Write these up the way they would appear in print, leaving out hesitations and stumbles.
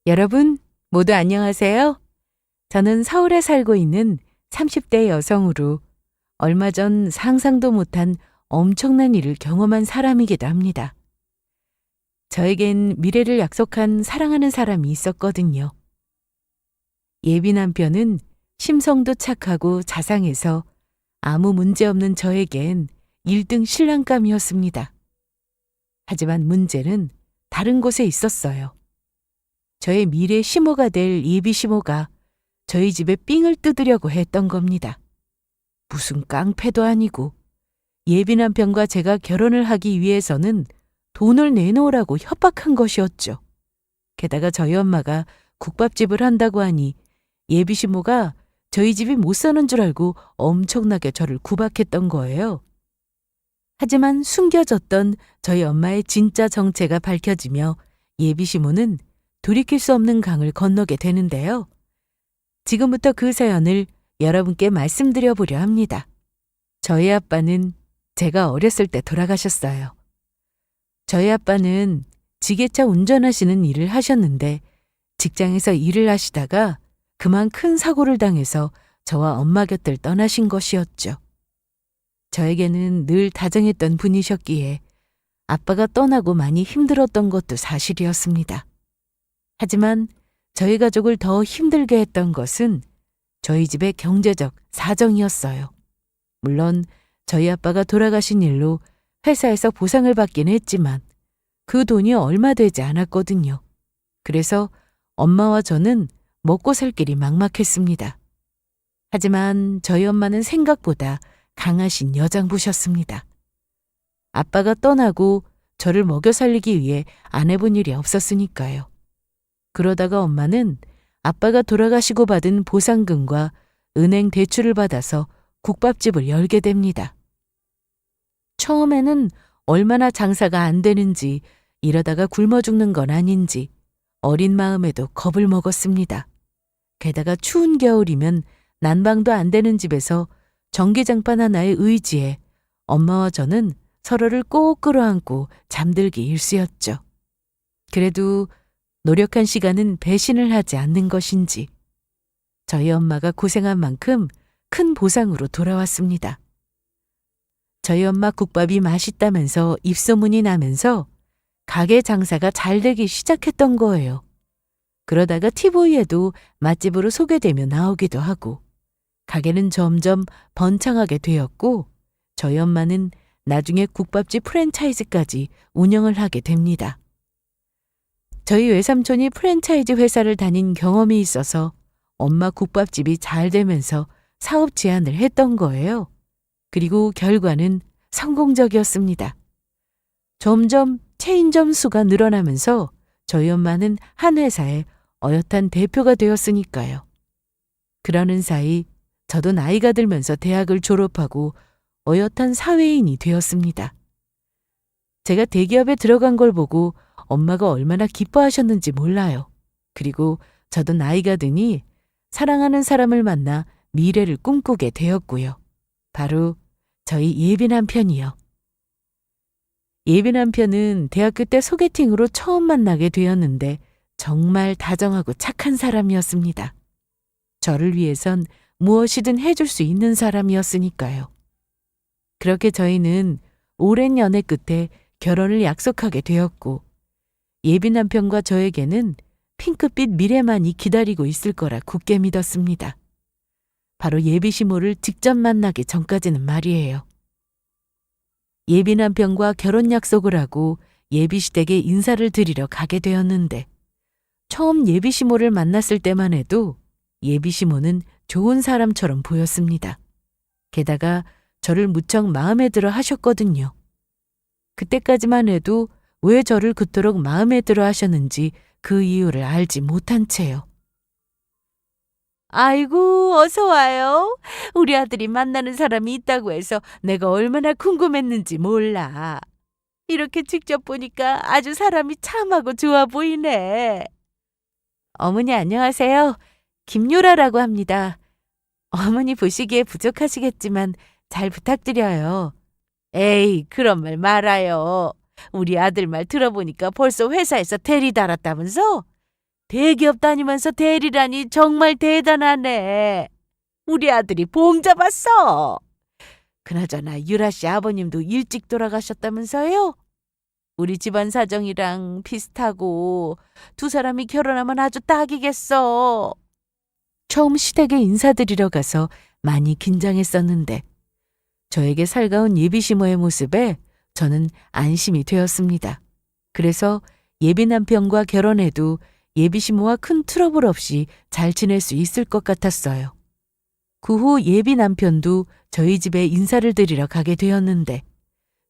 여러분, 모두 안녕하세요. 저는 서울에 살고 있는 30대 여성으로 얼마 전 상상도 못한 엄청난 일을 경험한 사람이기도 합니다. 저에겐 미래를 약속한 사랑하는 사람이 있었거든요. 예비 남편은 심성도 착하고 자상해서 아무 문제 없는 저에겐 1등 신랑감이었습니다. 하지만 문제는 다른 곳에 있었어요. 저의 미래 시모가 될 예비 시모가 저희 집에 삥을 뜯으려고 했던 겁니다. 무슨 깡패도 아니고 예비 남편과 제가 결혼을 하기 위해서는 돈을 내놓으라고 협박한 것이었죠. 게다가 저희 엄마가 국밥집을 한다고 하니 예비 시모가 저희 집이 못 사는 줄 알고 엄청나게 저를 구박했던 거예요. 하지만 숨겨졌던 저희 엄마의 진짜 정체가 밝혀지며 예비 시모는 돌이킬 수 없는 강을 건너게 되는데요. 지금부터 그 사연을 여러분께 말씀드려 보려 합니다. 저희 아빠는 제가 어렸을 때 돌아가셨어요. 저희 아빠는 지게차 운전하시는 일을 하셨는데 직장에서 일을 하시다가 그만 큰 사고를 당해서 저와 엄마 곁을 떠나신 것이었죠. 저에게는 늘 다정했던 분이셨기에 아빠가 떠나고 많이 힘들었던 것도 사실이었습니다. 하지만 저희 가족을 더 힘들게 했던 것은 저희 집의 경제적 사정이었어요. 물론 저희 아빠가 돌아가신 일로 회사에서 보상을 받긴 했지만 그 돈이 얼마 되지 않았거든요. 그래서 엄마와 저는 먹고 살 길이 막막했습니다. 하지만 저희 엄마는 생각보다 강하신 여장부셨습니다. 아빠가 떠나고 저를 먹여 살리기 위해 안 해본 일이 없었으니까요. 그러다가 엄마는 아빠가 돌아가시고 받은 보상금과 은행 대출을 받아서 국밥집을 열게 됩니다. 처음에는 얼마나 장사가 안 되는지 이러다가 굶어 죽는 건 아닌지 어린 마음에도 겁을 먹었습니다. 게다가 추운 겨울이면 난방도 안 되는 집에서 전기장판 하나의 의지에 엄마와 저는 서로를 꼭 끌어안고 잠들기 일쑤였죠. 그래도 노력한 시간은 배신을 하지 않는 것인지 저희 엄마가 고생한 만큼 큰 보상으로 돌아왔습니다. 저희 엄마 국밥이 맛있다면서 입소문이 나면서 가게 장사가 잘 되기 시작했던 거예요. 그러다가 TV에도 맛집으로 소개되며 나오기도 하고 가게는 점점 번창하게 되었고 저희 엄마는 나중에 국밥집 프랜차이즈까지 운영을 하게 됩니다. 저희 외삼촌이 프랜차이즈 회사를 다닌 경험이 있어서 엄마 국밥집이 잘 되면서 사업 제안을 했던 거예요. 그리고 결과는 성공적이었습니다. 점점 체인점 수가 늘어나면서 저희 엄마는 한 회사의 어엿한 대표가 되었으니까요. 그러는 사이 저도 나이가 들면서 대학을 졸업하고 어엿한 사회인이 되었습니다. 제가 대기업에 들어간 걸 보고 엄마가 얼마나 기뻐하셨는지 몰라요. 그리고 저도 나이가 드니 사랑하는 사람을 만나 미래를 꿈꾸게 되었고요. 바로 저희 예비 남편이요. 예비 남편은 대학교 때 소개팅으로 처음 만나게 되었는데 정말 다정하고 착한 사람이었습니다. 저를 위해선 무엇이든 해줄 수 있는 사람이었으니까요. 그렇게 저희는 오랜 연애 끝에 결혼을 약속하게 되었고 예비 남편과 저에게는 핑크빛 미래만이 기다리고 있을 거라 굳게 믿었습니다. 바로 예비 시모를 직접 만나기 전까지는 말이에요. 예비 남편과 결혼 약속을 하고 예비 시댁에 인사를 드리러 가게 되었는데 처음 예비 시모를 만났을 때만 해도 예비 시모는 좋은 사람처럼 보였습니다. 게다가 저를 무척 마음에 들어 하셨거든요. 그때까지만 해도 왜 저를 그토록 마음에 들어 하셨는지 그 이유를 알지 못한 채요. 아이고, 어서 와요. 우리 아들이 만나는 사람이 있다고 해서 내가 얼마나 궁금했는지 몰라. 이렇게 직접 보니까 아주 사람이 참하고 좋아 보이네. 어머니 안녕하세요. 김유라라고 합니다. 어머니 보시기에 부족하시겠지만 잘 부탁드려요. 에이, 그런 말 말아요. 우리 아들 말 들어보니까 벌써 회사에서 대리 달았다면서? 대기업 다니면서 대리라니 정말 대단하네. 우리 아들이 봉 잡았어. 그나저나 유라 씨 아버님도 일찍 돌아가셨다면서요? 우리 집안 사정이랑 비슷하고 두 사람이 결혼하면 아주 딱이겠어. 처음 시댁에 인사드리러 가서 많이 긴장했었는데 저에게 살가운 예비시모의 모습에 저는 안심이 되었습니다. 그래서 예비 남편과 결혼해도 예비시모와 큰 트러블 없이 잘 지낼 수 있을 것 같았어요. 그 후 예비 남편도 저희 집에 인사를 드리러 가게 되었는데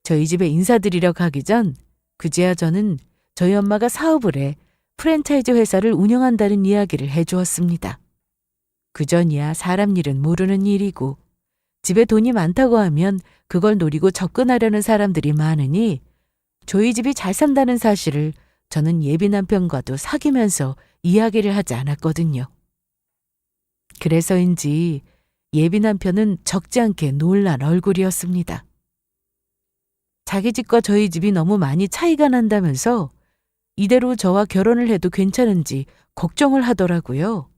저희 집에 인사드리러 가기 전 그제야 저는 저희 엄마가 사업을 해 프랜차이즈 회사를 운영한다는 이야기를 해주었습니다. 그전이야 사람 일은 모르는 일이고 집에 돈이 많다고 하면 그걸 노리고 접근하려는 사람들이 많으니 저희 집이 잘 산다는 사실을 저는 예비 남편과도 사귀면서 이야기를 하지 않았거든요. 그래서인지 예비 남편은 적지 않게 놀란 얼굴이었습니다. 자기 집과 저희 집이 너무 많이 차이가 난다면서 이대로 저와 결혼을 해도 괜찮은지 걱정을 하더라고요.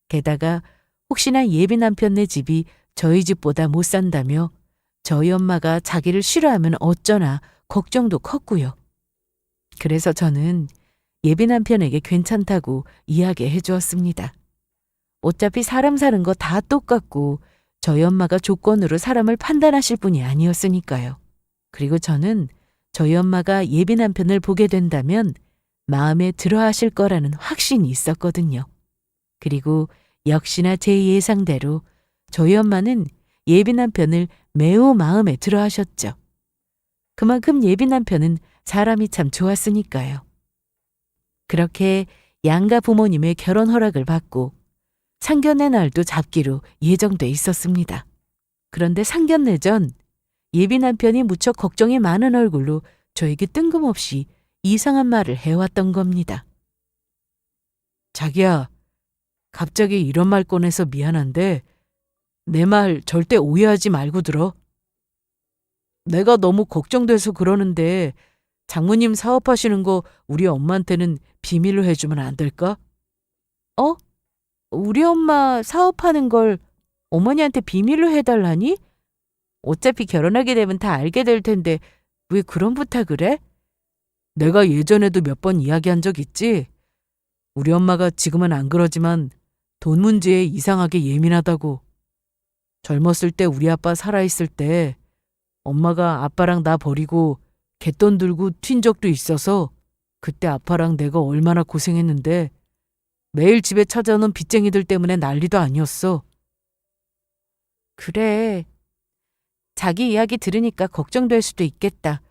게다가 혹시나 예비 남편네 집이 저희 집보다 못 산다며 저희 엄마가 자기를 싫어하면 어쩌나 걱정도 컸고요. 그래서 저는 예비 남편에게 괜찮다고 이야기해 주었습니다. 어차피 사람 사는 거 다 똑같고 저희 엄마가 조건으로 사람을 판단하실 분이 아니었으니까요. 그리고 저는 저희 엄마가 예비 남편을 보게 된다면 마음에 들어 하실 거라는 확신이 있었거든요. 그리고 역시나 제 예상대로 저희 엄마는 예비 남편을 매우 마음에 들어 하셨죠. 그만큼 예비 남편은 사람이 참 좋았으니까요. 그렇게 양가 부모님의 결혼 허락을 받고 상견례 날도 잡기로 예정돼 있었습니다. 그런데 상견례 전 예비 남편이 무척 걱정이 많은 얼굴로 저에게 뜬금없이 이상한 말을 해왔던 겁니다. 자기야, 갑자기 이런 말 꺼내서 미안한데 내 말 절대 오해하지 말고 들어. 내가 너무 걱정돼서 그러는데 장모님 사업하시는 거 우리 엄마한테는 비밀로 해주면 안 될까? 어? 우리 엄마 사업하는 걸 어머니한테 비밀로 해달라니? 어차피 결혼하게 되면 다 알게 될 텐데 왜 그런 부탁을 해? 내가 예전에도 몇 번 이야기한 적 있지? 우리 엄마가 지금은 안 그러지만 돈 문제에 이상하게 예민하다고. 젊었을 때 우리 아빠 살아있을 때 엄마가 아빠랑 나 버리고 갯돈 들고 튄 적도 있어서 그때 아빠랑 내가 얼마나 고생했는데 매일 집에 찾아오는 빚쟁이들 때문에 난리도 아니었어. 그래. 자기 이야기 들으니까 걱정될 수도 있겠다.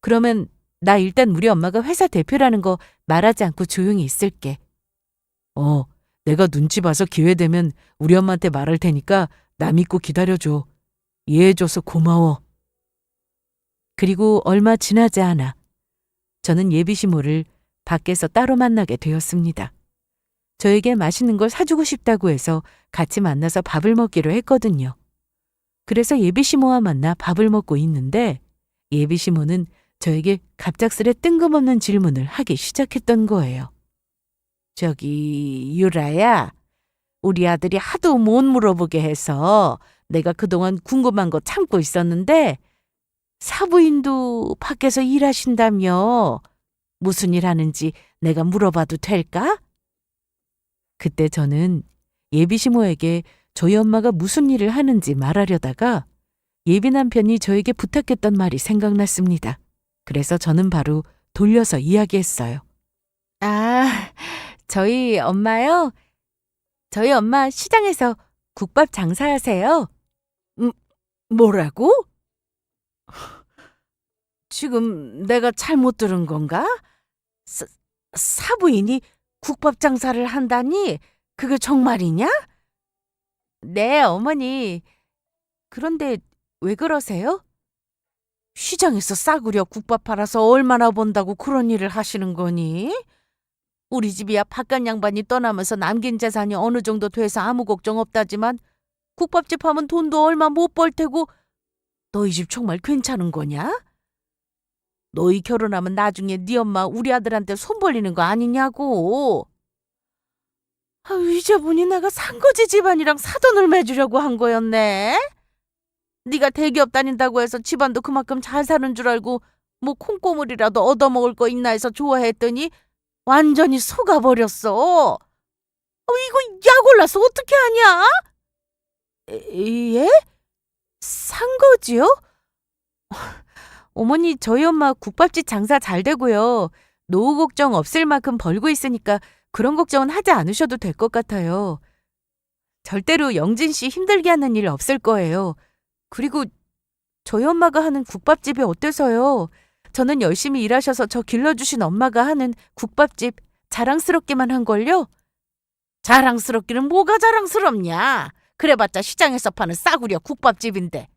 그러면 나 일단 우리 엄마가 회사 대표라는 거 말하지 않고 조용히 있을게. 내가 눈치 봐서 기회 되면 우리 엄마한테 말할 테니까 나 믿고 기다려줘. 이해해줘서 고마워. 그리고 얼마 지나지 않아 저는 예비시모를 밖에서 따로 만나게 되었습니다. 저에게 맛있는 걸 사주고 싶다고 해서 같이 만나서 밥을 먹기로 했거든요. 그래서 예비시모와 만나 밥을 먹고 있는데 예비시모는 저에게 갑작스레 뜬금없는 질문을 하기 시작했던 거예요. 저기 유라야, 우리 아들이 하도 못 물어보게 해서 내가 그동안 궁금한 거 참고 있었는데 사부인도 밖에서 일하신다며 무슨 일 하는지 내가 물어봐도 될까? 그때 저는 예비시모에게 저희 엄마가 무슨 일을 하는지 말하려다가 예비 남편이 저에게 부탁했던 말이 생각났습니다. 그래서 저는 바로 돌려서 이야기했어요. 아, 저희 엄마요? 저희 엄마 시장에서 국밥 장사하세요. 뭐라고? 지금 내가 잘못 들은 건가? 사부인이 국밥 장사를 한다니? 그게 정말이냐? 네, 어머니. 그런데 왜 그러세요? 시장에서 싸구려 국밥 팔아서 얼마나 번다고 그런 일을 하시는 거니? 우리 집이야 바깥 양반이 떠나면서 남긴 재산이 어느 정도 돼서 아무 걱정 없다지만 국밥집 하면 돈도 얼마 못 벌 테고 너희 집 정말 괜찮은 거냐? 너희 결혼하면 나중에 네 엄마 우리 아들한테 손 벌리는 거 아니냐고. 이제 보니 내가 산거지 집안이랑 사돈을 맺으려고 한 거였네. 네가 대기업 다닌다고 해서 집안도 그만큼 잘 사는 줄 알고 뭐 콩고물이라도 얻어먹을 거 있나 해서 좋아했더니 완전히 속아버렸어. 이거 약 올라서 어떻게 하냐? 예? 산거지요? 어머니, 저희 엄마 국밥집 장사 잘 되고요. 노후 걱정 없을 만큼 벌고 있으니까 그런 걱정은 하지 않으셔도 될 것 같아요. 절대로 영진 씨 힘들게 하는 일 없을 거예요. 그리고 저희 엄마가 하는 국밥집이 어때서요? 저는 열심히 일하셔서 저 길러주신 엄마가 하는 국밥집 자랑스럽기만 한걸요? 자랑스럽기는 뭐가 자랑스럽냐? 그래봤자 시장에서 파는 싸구려 국밥집인데.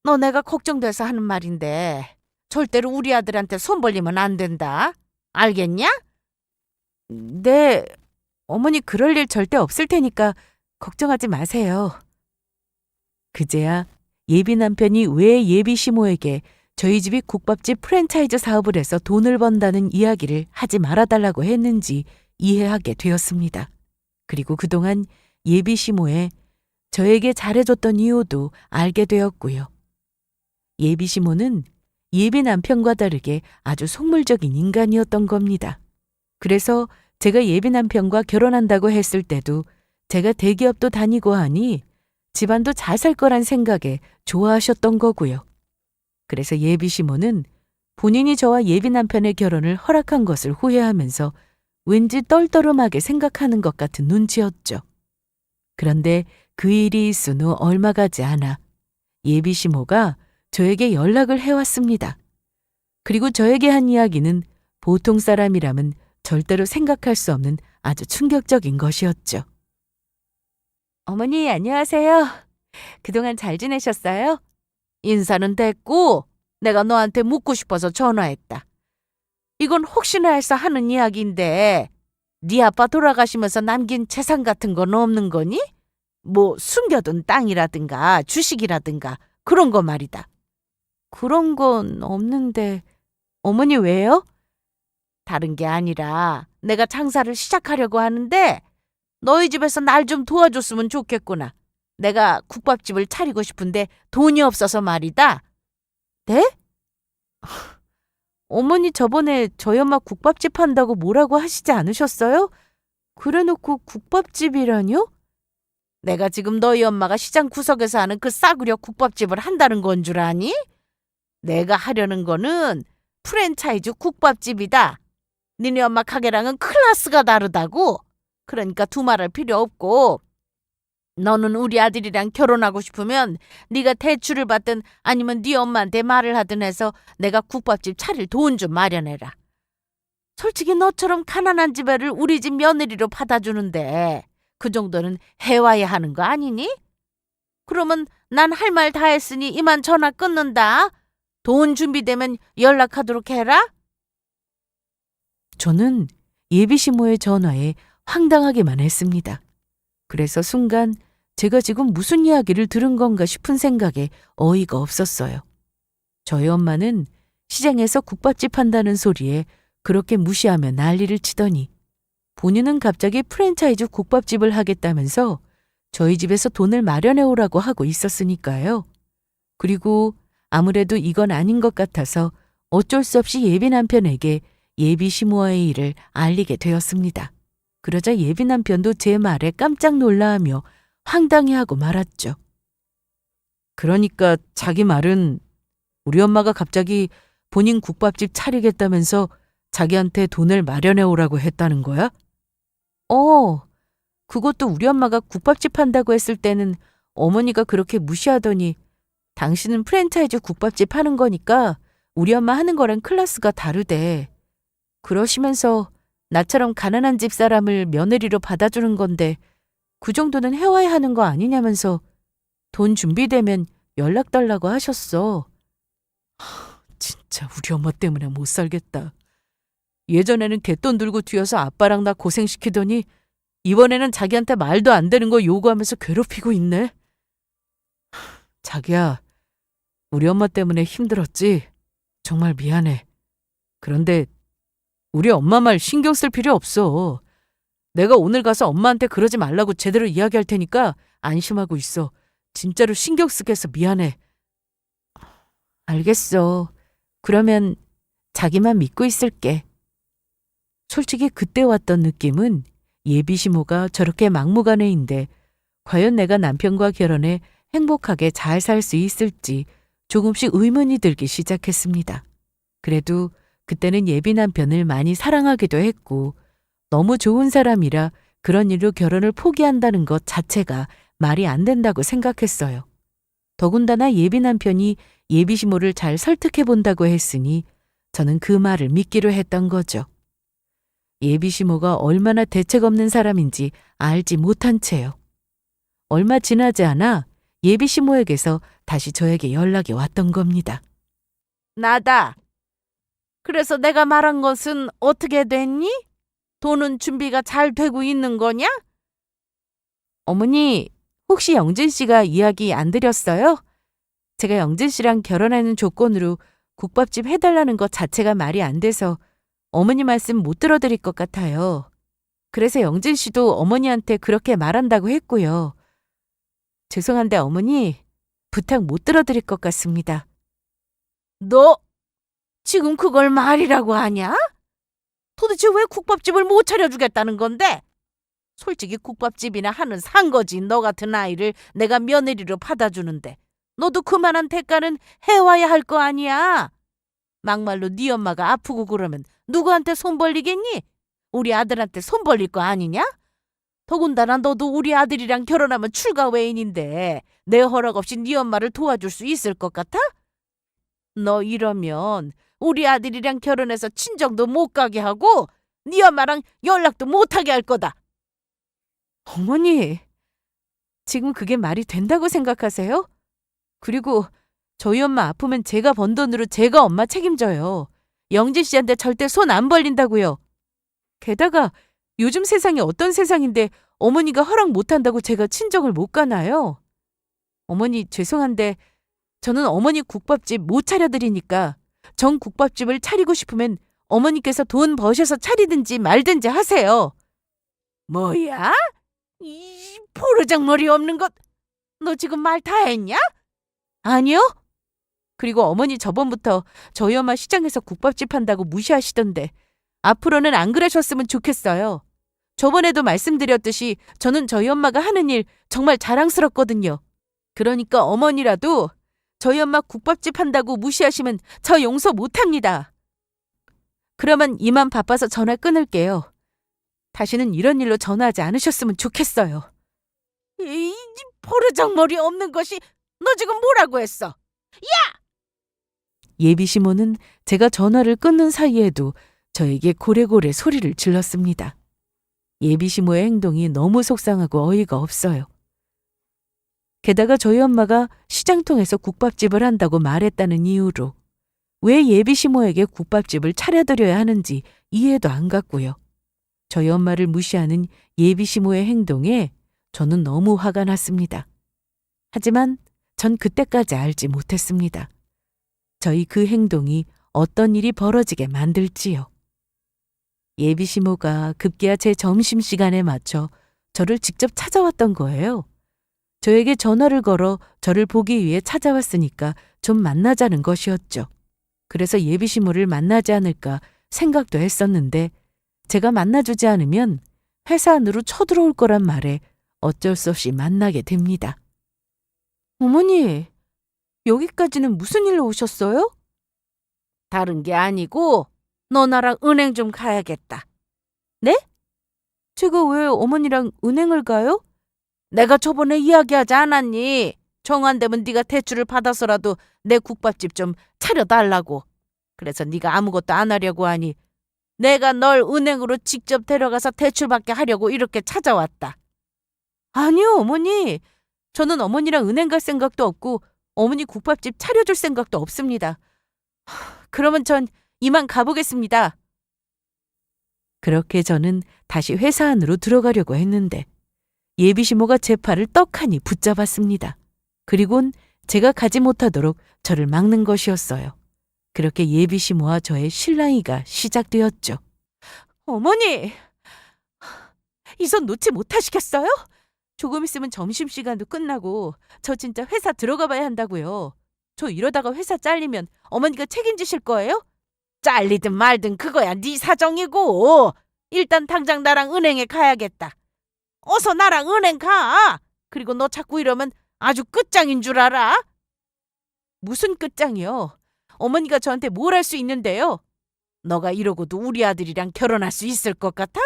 너 내가 걱정돼서 하는 말인데 절대로 우리 아들한테 손 벌리면 안 된다. 알겠냐? 네, 어머니 그럴 일 절대 없을 테니까 걱정하지 마세요. 그제야 예비 남편이 왜 예비 시모에게 저희 집이 국밥집 프랜차이즈 사업을 해서 돈을 번다는 이야기를 하지 말아달라고 했는지 이해하게 되었습니다. 그리고 그동안 예비 시모에 저에게 잘해줬던 이유도 알게 되었고요. 예비 시모는 예비 남편과 다르게 아주 속물적인 인간이었던 겁니다. 그래서 제가 예비 남편과 결혼한다고 했을 때도 제가 대기업도 다니고 하니 집안도 잘 살 거란 생각에 좋아하셨던 거고요. 그래서 예비 시모는 본인이 저와 예비 남편의 결혼을 허락한 것을 후회하면서 왠지 떨떠름하게 생각하는 것 같은 눈치였죠. 그런데 그 일이 있은 후 얼마 가지 않아 예비 시모가 저에게 연락을 해왔습니다. 그리고 저에게 한 이야기는 보통 사람이라면 절대로 생각할 수 없는 아주 충격적인 것이었죠. 어머니, 안녕하세요. 그동안 잘 지내셨어요? 인사는 됐고 내가 너한테 묻고 싶어서 전화했다. 이건 혹시나 해서 하는 이야기인데 네 아빠 돌아가시면서 남긴 재산 같은 건 없는 거니? 뭐 숨겨둔 땅이라든가 주식이라든가 그런 거 말이다. 그런 건 없는데 어머니 왜요? 다른 게 아니라 내가 장사를 시작하려고 하는데 너희 집에서 날 좀 도와줬으면 좋겠구나. 내가 국밥집을 차리고 싶은데 돈이 없어서 말이다. 네? 어머니 저번에 저희 엄마 국밥집 한다고 뭐라고 하시지 않으셨어요? 그래놓고 국밥집이라뇨? 내가 지금 너희 엄마가 시장 구석에서 하는 그 싸구려 국밥집을 한다는 건 줄 아니? 내가 하려는 거는 프랜차이즈 국밥집이다. 니네 엄마 가게랑은 클래스가 다르다고. 그러니까 두말할 필요 없고 너는 우리 아들이랑 결혼하고 싶으면 네가 대출을 받든 아니면 네 엄마한테 말을 하든 해서 내가 국밥집 차릴 돈 좀 마련해라. 솔직히 너처럼 가난한 집 애를 우리 집 며느리로 받아주는데 그 정도는 해와야 하는 거 아니니? 그러면 난 할 말 다 했으니 이만 전화 끊는다. 돈 준비되면 연락하도록 해라. 저는 예비 시모의 전화에 황당하기만 했습니다. 그래서 순간 제가 지금 무슨 이야기를 들은 건가 싶은 생각에 어이가 없었어요. 저희 엄마는 시장에서 국밥집 한다는 소리에 그렇게 무시하며 난리를 치더니 본인은 갑자기 프랜차이즈 국밥집을 하겠다면서 저희 집에서 돈을 마련해 오라고 하고 있었으니까요. 그리고 아무래도 이건 아닌 것 같아서 어쩔 수 없이 예비 남편에게 예비 시모의 일을 알리게 되었습니다. 그러자 예비 남편도 제 말에 깜짝 놀라하며 황당해하고 말았죠. 그러니까 자기 말은 우리 엄마가 갑자기 본인 국밥집 차리겠다면서 자기한테 돈을 마련해 오라고 했다는 거야? 그것도 우리 엄마가 국밥집 한다고 했을 때는 어머니가 그렇게 무시하더니 당신은 프랜차이즈 국밥집 하는 거니까 우리 엄마 하는 거랑 클래스가 다르대. 그러시면서 나처럼 가난한 집 사람을 며느리로 받아주는 건데 그 정도는 해와야 하는 거 아니냐면서 돈 준비되면 연락 달라고 하셨어. 진짜 우리 엄마 때문에 못 살겠다. 예전에는 갯돈 들고 튀어서 아빠랑 나 고생시키더니 이번에는 자기한테 말도 안 되는 거 요구하면서 괴롭히고 있네. 자기야, 우리 엄마 때문에 힘들었지? 정말 미안해. 그런데 우리 엄마 말 신경 쓸 필요 없어. 내가 오늘 가서 엄마한테 그러지 말라고 제대로 이야기할 테니까 안심하고 있어. 진짜로 신경 쓰게 해서 미안해. 알겠어. 그러면 자기만 믿고 있을게. 솔직히 그때 왔던 느낌은 예비 시모가 저렇게 막무가내인데 과연 내가 남편과 결혼해 행복하게 잘 살 수 있을지 조금씩 의문이 들기 시작했습니다. 그래도 그때는 예비 남편을 많이 사랑하기도 했고 너무 좋은 사람이라 그런 일로 결혼을 포기한다는 것 자체가 말이 안 된다고 생각했어요. 더군다나 예비 남편이 예비 시모를 잘 설득해 본다고 했으니 저는 그 말을 믿기로 했던 거죠. 예비 시모가 얼마나 대책 없는 사람인지 알지 못한 채요. 얼마 지나지 않아 예비 시모에게서 다시 저에게 연락이 왔던 겁니다. 나다. 그래서 내가 말한 것은 어떻게 됐니? 돈은 준비가 잘 되고 있는 거냐? 어머니, 혹시 영진 씨가 이야기 안 드렸어요? 제가 영진 씨랑 결혼하는 조건으로 국밥집 해달라는 것 자체가 말이 안 돼서 어머니 말씀 못 들어드릴 것 같아요. 그래서 영진 씨도 어머니한테 그렇게 말한다고 했고요. 죄송한데 어머니, 부탁 못 들어드릴 것 같습니다. 너 지금 그걸 말이라고 하냐? 도대체 왜 국밥집을 못 차려주겠다는 건데? 솔직히 국밥집이나 하는 상거지 너 같은 아이를 내가 며느리로 받아주는데 너도 그만한 대가는 해와야 할 거 아니야? 막말로 네 엄마가 아프고 그러면 누구한테 손 벌리겠니? 우리 아들한테 손 벌릴 거 아니냐? 더군다나 너도 우리 아들이랑 결혼하면 출가 외인인데 내 허락 없이 네 엄마를 도와줄 수 있을 것 같아? 너 이러면 우리 아들이랑 결혼해서 친정도 못 가게 하고 네 엄마랑 연락도 못 하게 할 거다. 어머니, 지금 그게 말이 된다고 생각하세요? 그리고 저희 엄마 아프면 제가 번 돈으로 제가 엄마 책임져요. 영진 씨한테 절대 손 안 벌린다고요. 게다가 요즘 세상이 어떤 세상인데 어머니가 허락 못 한다고 제가 친정을 못 가나요? 어머니 죄송한데 저는 어머니 국밥집 못 차려드리니까 정 국밥집을 차리고 싶으면 어머니께서 돈 버셔서 차리든지 말든지 하세요. 뭐야? 이 포르장머리 없는 것. 너 지금 말 다 했냐? 아니요. 그리고 어머니 저번부터 저희 엄마 시장에서 국밥집 한다고 무시하시던데 앞으로는 안 그러셨으면 좋겠어요. 저번에도 말씀드렸듯이 저는 저희 엄마가 하는 일 정말 자랑스럽거든요. 그러니까 어머니라도 저희 엄마 국밥집 한다고 무시하시면 저 용서 못합니다. 그러면 이만 바빠서 전화 끊을게요. 다시는 이런 일로 전화하지 않으셨으면 좋겠어요. 이 포르장머리 없는 것이 너 지금 뭐라고 했어? 예비 시모는 제가 전화를 끊는 사이에도 저에게 고래고래 소리를 질렀습니다. 예비 시모의 행동이 너무 속상하고 어이가 없어요. 게다가 저희 엄마가 시장통에서 국밥집을 한다고 말했다는 이유로 왜 예비 시모에게 국밥집을 차려드려야 하는지 이해도 안 갔고요. 저희 엄마를 무시하는 예비 시모의 행동에 저는 너무 화가 났습니다. 하지만 전 그때까지 알지 못했습니다. 저희 그 행동이 어떤 일이 벌어지게 만들지요. 예비 시모가 급기야 제 점심시간에 맞춰 저를 직접 찾아왔던 거예요. 저에게 전화를 걸어 저를 보기 위해 찾아왔으니까 좀 만나자는 것이었죠. 그래서 예비 시모를 만나지 않을까 생각도 했었는데 제가 만나주지 않으면 회사 안으로 쳐들어올 거란 말에 어쩔 수 없이 만나게 됩니다. 어머니, 여기까지는 무슨 일로 오셨어요? 다른 게 아니고 너 나랑 은행 좀 가야겠다. 네? 제가 왜 어머니랑 은행을 가요? 내가 저번에 이야기하지 않았니? 정 안 되면 네가 대출을 받아서라도 내 국밥집 좀 차려달라고. 그래서 네가 아무것도 안 하려고 하니 내가 널 은행으로 직접 데려가서 대출받게 하려고 이렇게 찾아왔다. 아니요, 어머니. 저는 어머니랑 은행 갈 생각도 없고 어머니 국밥집 차려줄 생각도 없습니다. 그러면 전 이만 가보겠습니다. 그렇게 저는 다시 회사 안으로 들어가려고 했는데 예비 시모가 제 팔을 떡하니 붙잡았습니다. 그리곤 제가 가지 못하도록 저를 막는 것이었어요. 그렇게 예비 시모와 저의 실랑이가 시작되었죠. 어머니! 이 손 놓지 못하시겠어요? 조금 있으면 점심시간도 끝나고 저 진짜 회사 들어가 봐야 한다고요. 저 이러다가 회사 잘리면 어머니가 책임지실 거예요? 잘리든 말든 그거야 네 사정이고. 일단 당장 나랑 은행에 가야겠다. 어서 나랑 은행 가. 그리고 너 자꾸 이러면 아주 끝장인 줄 알아? 무슨 끝장이요? 어머니가 저한테 뭘 할 수 있는데요? 너가 이러고도 우리 아들이랑 결혼할 수 있을 것 같아?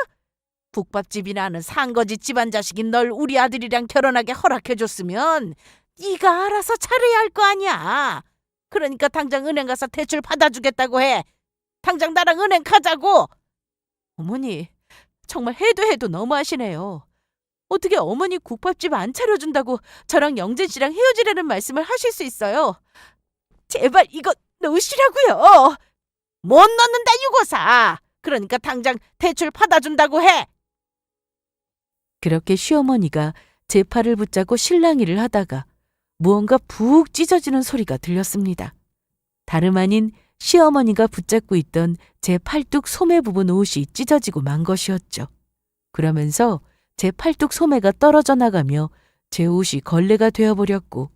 국밥집이나 하는 상거지 집안 자식인 널 우리 아들이랑 결혼하게 허락해줬으면 네가 알아서 차려야 할 거 아니야. 그러니까 당장 은행 가서 대출 받아주겠다고 해. 당장 나랑 은행 가자고. 어머니, 정말 해도 너무하시네요. 어떻게 어머니 국밥집 안 차려준다고 저랑 영진 씨랑 헤어지라는 말씀을 하실 수 있어요? 제발 이거 놓으시라고요. 못 넣는다 유고사. 그러니까 당장 대출 받아준다고 해. 그렇게 시어머니가 제 팔을 붙잡고 실랑이를 하다가 무언가 푹 찢어지는 소리가 들렸습니다. 다름 아닌 시어머니가 붙잡고 있던 제 팔뚝 소매 부분 옷이 찢어지고 만 것이었죠. 그러면서 제 팔뚝 소매가 떨어져 나가며 제 옷이 걸레가 되어버렸고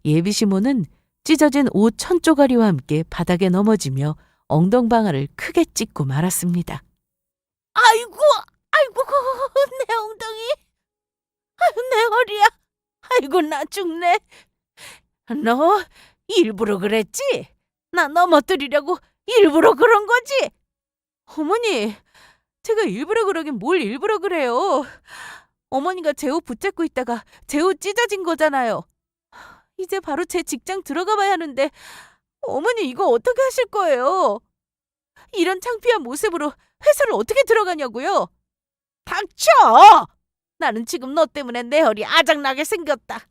예비시모는 찢어진 옷 1000조가리와 함께 바닥에 넘어지며 엉덩방아를 크게 찢고 말았습니다. 아이고, 내 엉덩이, 내 허리야, 아이고 나 죽네. 너 일부러 그랬지? 나 넘어뜨리려고 일부러 그런 거지? 어머니, 제가 일부러 그러긴 뭘 일부러 그래요. 어머니가 제 옷 붙잡고 있다가 제 옷 찢어진 거잖아요. 이제 바로 제 직장 들어가 봐야 하는데 어머니 이거 어떻게 하실 거예요? 이런 창피한 모습으로 회사를 어떻게 들어가냐고요? 닥쳐! 나는 지금 너 때문에 내 허리 아작나게 생겼다.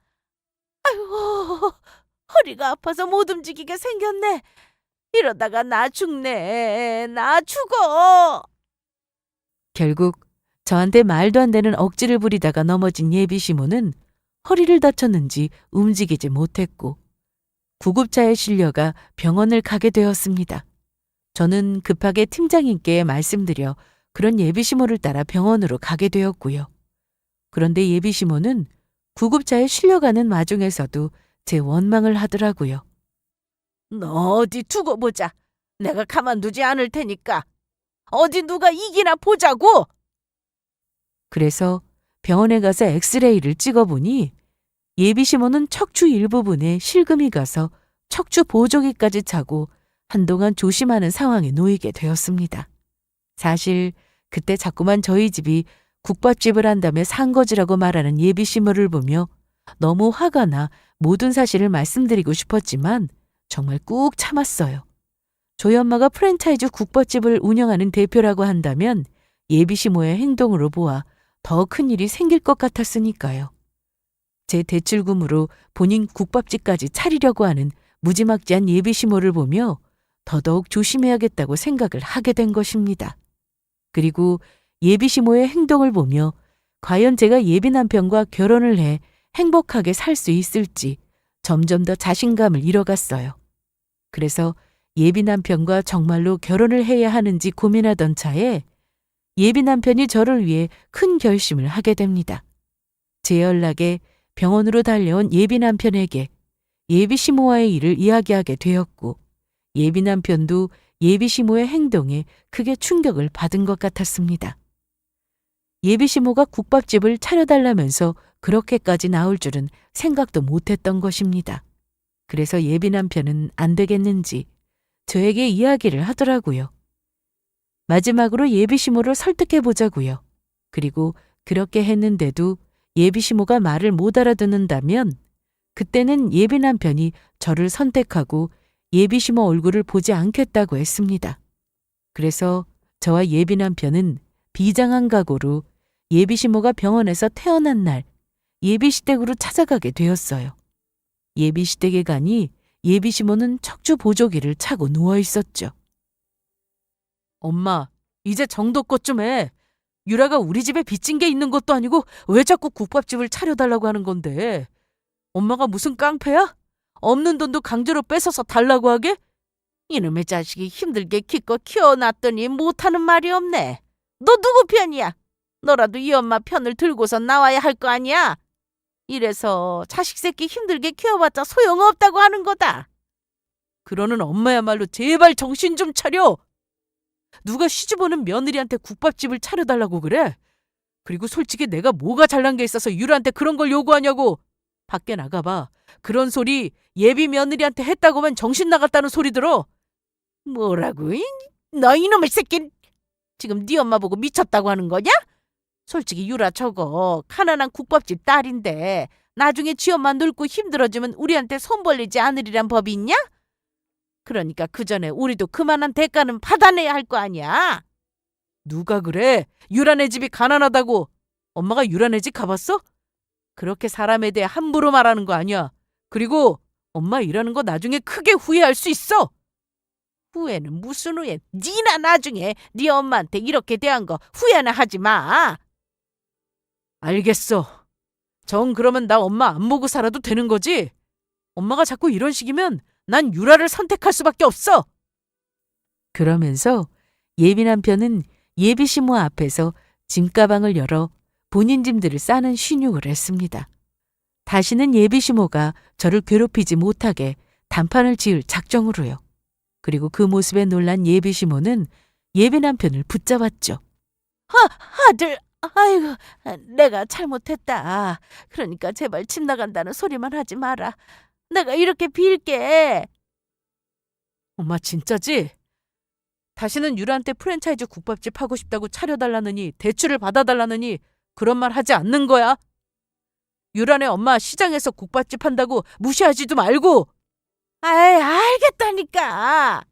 아이고, 허리가 아파서 못 움직이게 생겼네. 이러다가 나 죽네. 나 죽어. 결국 저한테 말도 안 되는 억지를 부리다가 넘어진 예비시모는 허리를 다쳤는지 움직이지 못했고 구급차에 실려가 병원을 가게 되었습니다. 저는 급하게 팀장님께 말씀드려 그런 예비시모를 따라 병원으로 가게 되었고요. 그런데 예비시모는 구급차에 실려가는 와중에서도 제 원망을 하더라고요. 너 어디 두고 보자. 내가 가만두지 않을 테니까. 어디 누가 이기나 보자고. 그래서 병원에 가서 엑스레이를 찍어보니 예비시모는 척추 일부분에 실금이 가서 척추 보조기까지 차고 한동안 조심하는 상황에 놓이게 되었습니다. 사실 그때 자꾸만 저희 집이 국밥집을 한다며 상거지라고 말하는 예비시모를 보며 너무 화가 나 모든 사실을 말씀드리고 싶었지만 정말 꾹 참았어요. 저희 엄마가 프랜차이즈 국밥집을 운영하는 대표라고 한다면 예비시모의 행동으로 보아 더 큰 일이 생길 것 같았으니까요. 제 대출금으로 본인 국밥집까지 차리려고 하는 무지막지한 예비시모를 보며 더더욱 조심해야겠다고 생각을 하게 된 것입니다. 그리고 예비시모의 행동을 보며 과연 제가 예비남편과 결혼을 해 행복하게 살 수 있을지 점점 더 자신감을 잃어갔어요. 그래서 예비남편과 정말로 결혼을 해야 하는지 고민하던 차에 예비남편이 저를 위해 큰 결심을 하게 됩니다. 제 연락에 병원으로 달려온 예비남편에게 예비시모와의 일을 이야기하게 되었고 예비남편도 예비시모의 행동에 크게 충격을 받은 것 같았습니다. 예비시모가 국밥집을 차려달라면서 그렇게까지 나올 줄은 생각도 못했던 것입니다. 그래서 예비남편은 안 되겠는지 저에게 이야기를 하더라고요. 마지막으로 예비시모를 설득해보자고요. 그리고 그렇게 했는데도 예비시모가 말을 못 알아듣는다면 그때는 예비남편이 저를 선택하고 예비시모 얼굴을 보지 않겠다고 했습니다. 그래서 저와 예비남편은 비장한 각오로 예비시모가 병원에서 태어난 날 예비시댁으로 찾아가게 되었어요. 예비시댁에 가니 예비시모는 척추 보조기를 차고 누워 있었죠. 엄마, 이제 정도껏 좀 해. 유라가 우리 집에 빚진 게 있는 것도 아니고 왜 자꾸 국밥집을 차려달라고 하는 건데. 엄마가 무슨 깡패야? 없는 돈도 강제로 뺏어서 달라고 하게? 이놈의 자식이 힘들게 기껏 키워놨더니 못하는 말이 없네. 너 누구 편이야? 너라도 이 엄마 편을 들고서 나와야 할 거 아니야? 이래서 자식 새끼 힘들게 키워봤자 소용없다고 하는 거다. 그러는 엄마야말로 제발 정신 좀 차려. 누가 시집오는 며느리한테 국밥집을 차려달라고 그래? 그리고 솔직히 내가 뭐가 잘난 게 있어서 유라한테 그런 걸 요구하냐고. 밖에 나가봐. 그런 소리 예비 며느리한테 했다고만 정신 나갔다는 소리 들어. 뭐라고? 너 이놈의 새끼! 지금 네 엄마 보고 미쳤다고 하는 거냐? 솔직히 유라 저거 가난한 국밥집 딸인데 나중에 지 엄마 늙고 힘들어지면 우리한테 손 벌리지 않으리란 법이 있냐? 그러니까 그 전에 우리도 그만한 대가는 받아내야 할 거 아니야. 누가 그래? 유라네 집이 가난하다고. 엄마가 유라네 집 가봤어? 그렇게 사람에 대해 함부로 말하는 거 아니야. 그리고 엄마 일하는 거 나중에 크게 후회할 수 있어. 후회는 무슨 후회? 니나 나중에 네 엄마한테 이렇게 대한 거 후회나 하지 마. 알겠어. 정 그러면 나 엄마 안 보고 살아도 되는 거지? 엄마가 자꾸 이런 식이면 난 유라를 선택할 수밖에 없어. 그러면서 예비 남편은 예비 시모 앞에서 짐가방을 열어 본인 짐들을 싸는 신용을 했습니다. 다시는 예비 시모가 저를 괴롭히지 못하게 단판을 지을 작정으로요. 그리고 그 모습에 놀란 예비 시모는 예비 남편을 붙잡았죠. 아들, 아이고, 내가 잘못했다. 그러니까 제발 집 나간다는 소리만 하지 마라. 내가 이렇게 빌게. 엄마 진짜지? 다시는 유라한테 프랜차이즈 국밥집 하고 싶다고 차려달라느니 대출을 받아달라느니 그런 말 하지 않는 거야. 유라네 엄마 시장에서 국밥집 한다고 무시하지도 말고. 아이, 알겠다니까.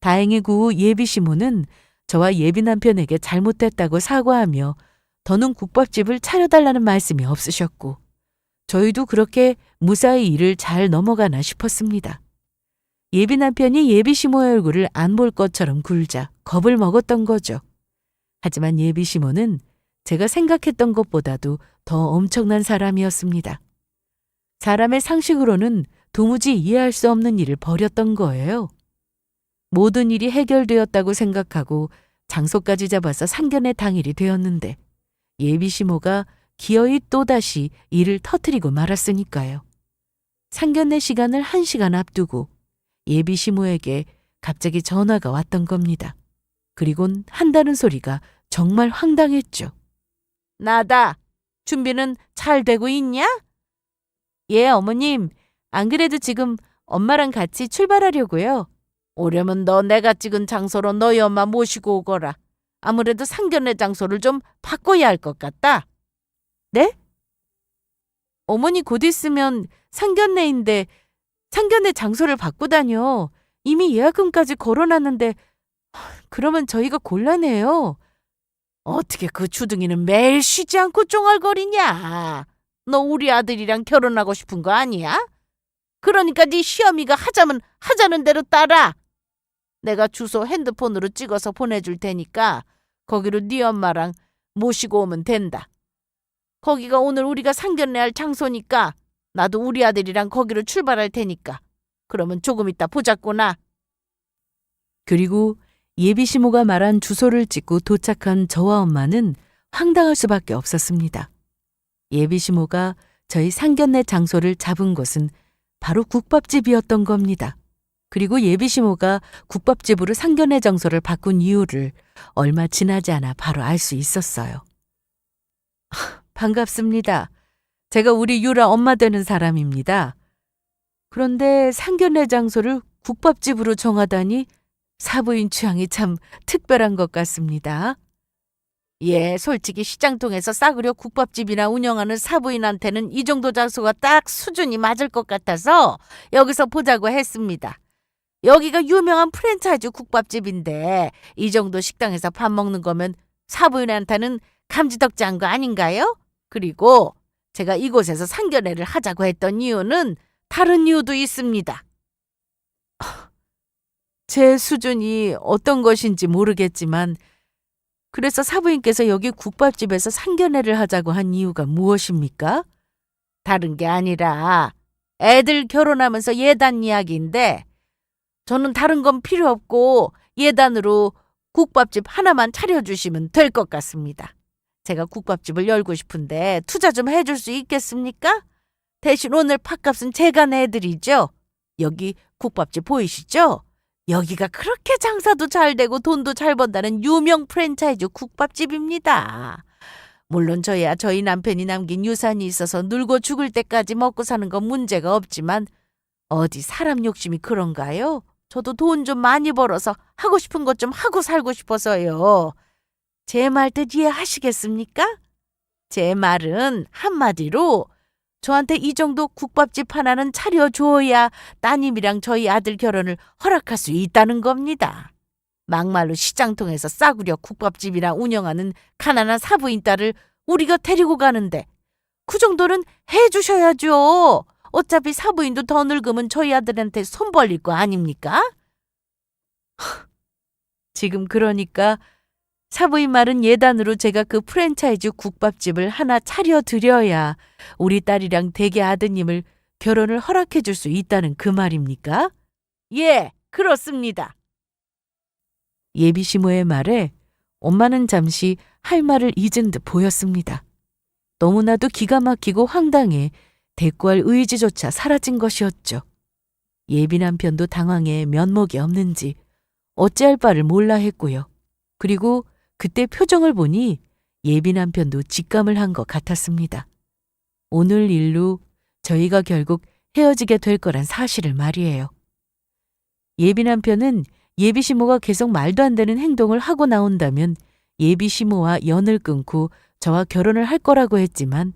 다행히 그 후 예비 시모는 저와 예비 남편에게 잘못됐다고 사과하며 더는 국밥집을 차려달라는 말씀이 없으셨고 저희도 그렇게 무사히 일을 잘 넘어가나 싶었습니다. 예비 남편이 예비 시모의 얼굴을 안 볼 것처럼 굴자 겁을 먹었던 거죠. 하지만 예비 시모는 제가 생각했던 것보다도 더 엄청난 사람이었습니다. 사람의 상식으로는 도무지 이해할 수 없는 일을 벌였던 거예요. 모든 일이 해결되었다고 생각하고 장소까지 잡아서 상견례 당일이 되었는데 예비 시모가 기어이 또다시 일을 터뜨리고 말았으니까요. 상견례 시간을 1시간 앞두고 예비 시모에게 갑자기 전화가 왔던 겁니다. 그리곤 한다는 소리가 정말 황당했죠. 나다. 준비는 잘 되고 있냐? 예, 어머님. 안 그래도 지금 엄마랑 같이 출발하려고요. 오려면 너 내가 찍은 장소로 너희 엄마 모시고 오거라. 아무래도 상견례 장소를 좀 바꿔야 할 것 같다. 네? 어머니 곧 있으면 상견례인데 상견례 장소를 바꾸다뇨. 이미 예약금까지 걸어놨는데 그러면 저희가 곤란해요. 어떻게 그 주둥이는 매일 쉬지 않고 쫑알거리냐? 너 우리 아들이랑 결혼하고 싶은 거 아니야? 그러니까 네 시어미가 하자면 하자는 대로 따라. 내가 주소 핸드폰으로 찍어서 보내줄 테니까 거기로 네 엄마랑 모시고 오면 된다. 거기가 오늘 우리가 상견례할 장소니까 나도 우리 아들이랑 거기로 출발할 테니까 그러면 조금 이따 보자꾸나. 그리고 예비 시모가 말한 주소를 찍고 도착한 저와 엄마는 황당할 수밖에 없었습니다. 예비 시모가 저희 상견례 장소를 잡은 곳은 바로 국밥집이었던 겁니다. 그리고 예비 시모가 국밥집으로 상견례 장소를 바꾼 이유를 얼마 지나지 않아 바로 알 수 있었어요. 반갑습니다. 제가 우리 유라 엄마 되는 사람입니다. 그런데 상견례 장소를 국밥집으로 정하다니 사부인 취향이 참 특별한 것 같습니다. 예, 솔직히 시장통에서 싸구려 국밥집이나 운영하는 사부인한테는 이 정도 장소가 딱 수준이 맞을 것 같아서 여기서 보자고 했습니다. 여기가 유명한 프랜차이즈 국밥집인데 이 정도 식당에서 밥 먹는 거면 사부인한테는 감지덕지한 거 아닌가요? 그리고 제가 이곳에서 상견례를 하자고 했던 이유는 다른 이유도 있습니다. 제 수준이 어떤 것인지 모르겠지만 그래서 사부인께서 여기 국밥집에서 상견례를 하자고 한 이유가 무엇입니까? 다른 게 아니라 애들 결혼하면서 예단 이야기인데 저는 다른 건 필요 없고 예단으로 국밥집 하나만 차려주시면 될 것 같습니다. 제가 국밥집을 열고 싶은데 투자 좀 해줄 수 있겠습니까? 대신 오늘 팥값은 제가 내드리죠. 여기 국밥집 보이시죠? 여기가 그렇게 장사도 잘 되고 돈도 잘 번다는 유명 프랜차이즈 국밥집입니다. 물론 저야 저희 남편이 남긴 유산이 있어서 늙어 죽을 때까지 먹고 사는 건 문제가 없지만 어디 사람 욕심이 그런가요? 저도 돈 좀 많이 벌어서 하고 싶은 것 좀 하고 살고 싶어서요. 제 말 뜻 이해하시겠습니까? 제 말은 한마디로 저한테 이 정도 국밥집 하나는 차려줘야 따님이랑 저희 아들 결혼을 허락할 수 있다는 겁니다. 막말로 시장통에서 싸구려 국밥집이나 운영하는 가난한 사부인 딸을 우리가 데리고 가는데 그 정도는 해주셔야죠. 어차피 사부인도 더 늙으면 저희 아들한테 손 벌릴 거 아닙니까? 지금 그러니까 사부인 말은 예단으로 제가 그 프랜차이즈 국밥집을 하나 차려드려야 우리 딸이랑 대개 아드님을 결혼을 허락해 줄 수 있다는 그 말입니까? 예, 그렇습니다. 예비 시모의 말에 엄마는 잠시 할 말을 잊은 듯 보였습니다. 너무나도 기가 막히고 황당해 대꾸할 의지조차 사라진 것이었죠. 예비 남편도 당황해 면목이 없는지 어찌할 바를 몰라 했고요. 그리고 그때 표정을 보니 예비 남편도 직감을 한 것 같았습니다. 오늘 일로 저희가 결국 헤어지게 될 거란 사실을 말이에요. 예비 남편은 예비 시모가 계속 말도 안 되는 행동을 하고 나온다면 예비 시모와 연을 끊고 저와 결혼을 할 거라고 했지만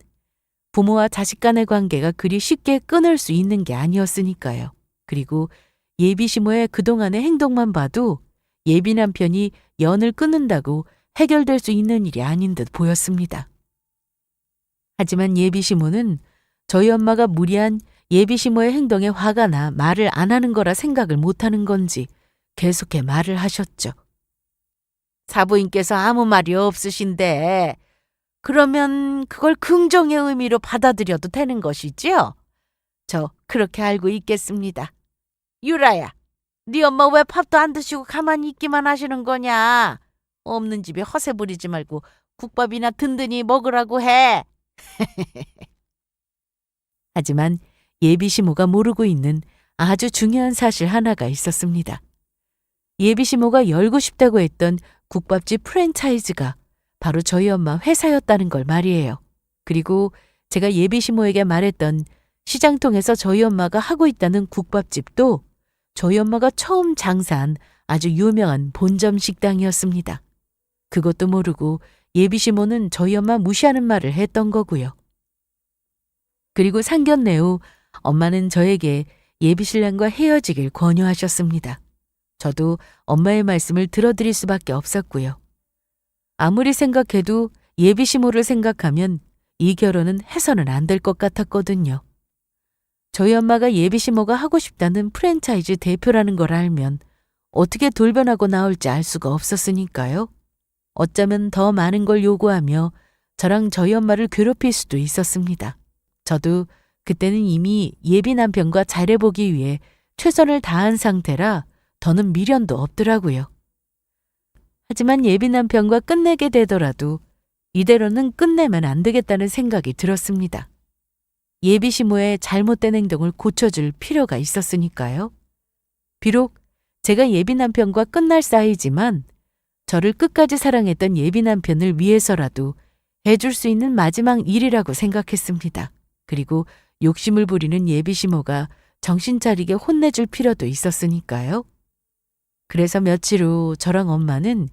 부모와 자식 간의 관계가 그리 쉽게 끊을 수 있는 게 아니었으니까요. 그리고 예비 시모의 그동안의 행동만 봐도 예비 남편이 연을 끊는다고 해결될 수 있는 일이 아닌 듯 보였습니다. 하지만 예비 시모는 저희 엄마가 무리한 예비 시모의 행동에 화가 나 말을 안 하는 거라 생각을 못 하는 건지 계속해 말을 하셨죠. 사부인께서 아무 말이 없으신데 그러면 그걸 긍정의 의미로 받아들여도 되는 것이지요? 저 그렇게 알고 있겠습니다. 유라야, 네 엄마 왜 밥도 안 드시고 가만히 있기만 하시는 거냐? 없는 집에 허세 부리지 말고 국밥이나 든든히 먹으라고 해. 하지만 예비 시모가 모르고 있는 아주 중요한 사실 하나가 있었습니다. 예비 시모가 열고 싶다고 했던 국밥집 프랜차이즈가 바로 저희 엄마 회사였다는 걸 말이에요. 그리고 제가 예비 시모에게 말했던 시장통에서 저희 엄마가 하고 있다는 국밥집도 저희 엄마가 처음 장사한 아주 유명한 본점 식당이었습니다. 그것도 모르고 예비 시모는 저희 엄마 무시하는 말을 했던 거고요. 그리고 상견례 후 엄마는 저에게 예비 신랑과 헤어지길 권유하셨습니다. 저도 엄마의 말씀을 들어드릴 수밖에 없었고요. 아무리 생각해도 예비 시모를 생각하면 이 결혼은 해서는 안 될 것 같았거든요. 저희 엄마가 예비 시모가 하고 싶다는 프랜차이즈 대표라는 걸 알면 어떻게 돌변하고 나올지 알 수가 없었으니까요. 어쩌면 더 많은 걸 요구하며 저랑 저희 엄마를 괴롭힐 수도 있었습니다. 저도 그때는 이미 예비 남편과 잘해보기 위해 최선을 다한 상태라 더는 미련도 없더라고요. 하지만 예비 남편과 끝내게 되더라도 이대로는 끝내면 안 되겠다는 생각이 들었습니다. 예비 시모의 잘못된 행동을 고쳐줄 필요가 있었으니까요. 비록 제가 예비 남편과 끝날 사이지만 저를 끝까지 사랑했던 예비 남편을 위해서라도 해줄 수 있는 마지막 일이라고 생각했습니다. 그리고 욕심을 부리는 예비 시모가 정신 차리게 혼내줄 필요도 있었으니까요. 그래서 며칠 후 저랑 엄마는